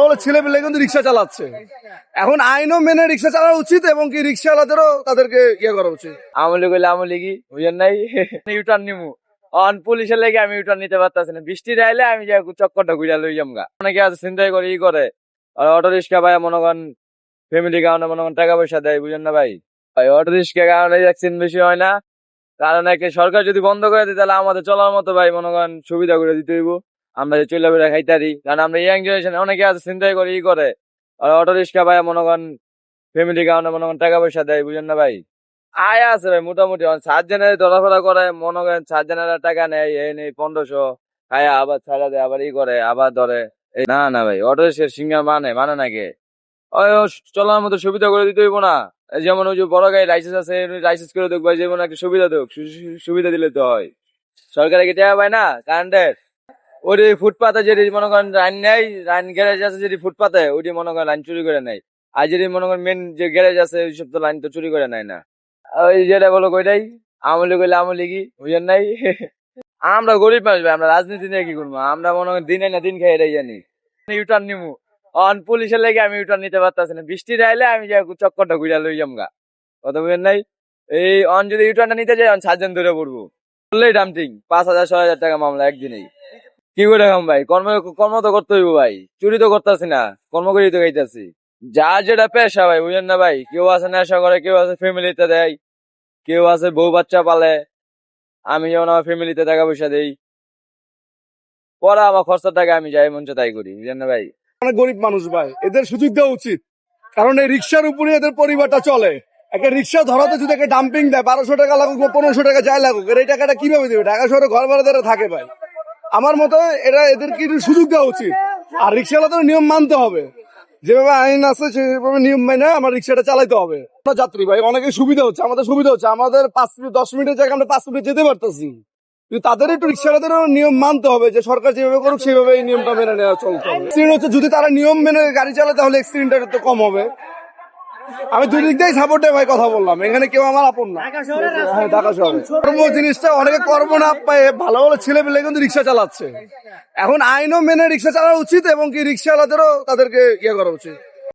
বলে ছেলে পেলে কিন্তু রিক্সা চালাচ্ছে। এখন আইনও মেনে রিক্সা চালানো উচিত এবং কি রিক্সাওয়ালাদেরও তাদেরকে ইয়ে করা উচিত। আমলি করলে আমলি কি বুঝেন নাই ইউটার্ন নিমু অন পুলিশের লেগে আমি ইউটার্ন নিতে পারতাছি না। বৃষ্টি আইলে আমি যে চক্করটা ঘুরিয়া লই যামগা। অনেকে আছে চিন্তাই করে ই করে আর অটো রিক্সা ভাই মনে করেন ফ্যামিলি কারণে মনে করেন টাকা পয়সা দেয় বুঝেন না ভাই। ভাই অটো রিক্সা কারণে অ্যাক্সিডেন্ট বেশি হয় না। কারণ একে সরকার যদি বন্ধ করে দিই তাহলে আমাদের চলার মতো ভাই মনে করেন সুবিধা করে দিতে হইব। আমরা যে চলে বেড়া খাইতারি কারণ আমরা ইয়াং জেনারেশন অনেকে আছে চিন্তাই করে ই করে আর অটো রিক্সা ভাই মনে করেন ফ্যামিলি কারণে মনে করেন টাকা পয়সা দেয় বুঝেন না ভাই। আয় আছে ভাই মোটামুটি 7 জনের ধরাফেরা করে মনে করেন 7 জনের টাকা নেয় এই নেই 1500 খায়া আবার ছাড়া দেয় আবার ই করে আবার ধরে। না না ভাই অটো রিক্সার সিঙ্গা মানে নাকি ওই চলার মতো সুবিধা করে দিতে হইব না। যেমন ওই যে বড় গাড়ি লাইসেন্স আছে লাইসেন্স করে দেখ ভাই যেমন একটা সুবিধা দেখ সুবিধা দিলে তো হয়। সরকারে কি টাকা পায় না কারেন্টের ওই ফুটপাতে যেটি মনে করেন লাইন নেই লাইন গ্যারেজ আছে যেটি ফুটপাতে ওইটি মনে করেন লাইন চুরি করে নেয়। আর যেটি মনে করেন মেন যে গ্যারেজ আছে ওইসব তো লাইন তো চুরি করে নেয় না। ওই যেটা বলো ওইটাই আমলি করলে আমলি কি বুঝেন নাই আমরা গরিব মানুষ ভাই আমরা রাজনীতি নিয়ে কি করবো আমরা মনে করেন দিন না দিন খাই এটাই জানি ইউটার্ন নিমু অন পুলিশের লেগে আমি ইউটার্ন নিতে পারতাছি না। বৃষ্টি আইলে আমি যে চক্করটা ঘুরিয়া লই যামগা কথা বুঝেন নাই। এই অন যদি ইউটার্নটা নিতে যাই 7 জন ধরে পড়বো বললেই ডাম্পিং 5,000 6,000 টাকা মামলা একদিনেই। কি করে খাম ভাই কর্ম তো করতে হইব ভাই চুরি তো করতেছি না কর্ম করেই তো খাইতেছি। যার যেটা পেশা ভাই বুঝেন না ভাই কেউ আছে নেশা করে কেউ আছে ফ্যামিলিতে দেয় কেউ আছে বউ বাচ্চা পালে। আমি যেমন আমার ফ্যামিলিতে টাকা পয়সা দেই পরে আমার খরচার টাকা আমি যাই মঞ্চ তাই করি বুঝেন না ভাই। অনেক গরিব মানুষ ভাই এদের সুযোগ দেওয়া উচিত কারণ এই রিক্সার উপরে এদের পরিবারটা চলে। একটা রিক্সা ধরাতে যদি একটা ডাম্পিং দেয় 1200 টাকা লাগুক বা 1500 টাকা যাই লাগুক এই টাকাটা কিভাবে দেবে? ঢাকা শহরে ঘর ভাড়া যারা থাকে ভাই আমার মতো এদেরকে সুযোগ দেওয়া উচিত। আর রিক্সাওয়ালাদের নিয়ম মানতে হবে যেভাবে আইন আছে সেভাবে নিয়ম মেনে আমার রিক্সাটা চালাইতে হবে। যাত্রী ভাই অনেকে সুবিধা হচ্ছে আমাদের সুবিধা হচ্ছে আমাদের 10 মিনিটের জায়গায় আমরা 5 মিনিট যেতে পারতেছি কিন্তু তাদের একটু রিক্সাওয়ালাদেরও নিয়ম মানতে হবে যে সরকার যেভাবে করুক সেভাবে এই নিয়মটা মেনে নেওয়া চলতে হবে। অ্যাক্সিডেন্ট হচ্ছে যদি তারা নিয়ম মেনে গাড়ি চালায় তাহলে অ্যাক্সিডেন্টটা একটু কম হবে। আমি দুই দিক দিয়ে সাপোর্টে ভাই কথা বললাম এখানে কেউ আমার আপন না। হ্যাঁ ঢাকা শহরে কর্ম জিনিসটা অনেকে কর্ম না পায় ভালো ভালো ছেলে পেলে কিন্তু রিক্সা চালাচ্ছে। এখন আইনও মেনে রিক্সা চালানো উচিত এবং কি রিক্সাওয়ালাদেরও তাদেরকে ইয়ে করা উচিত।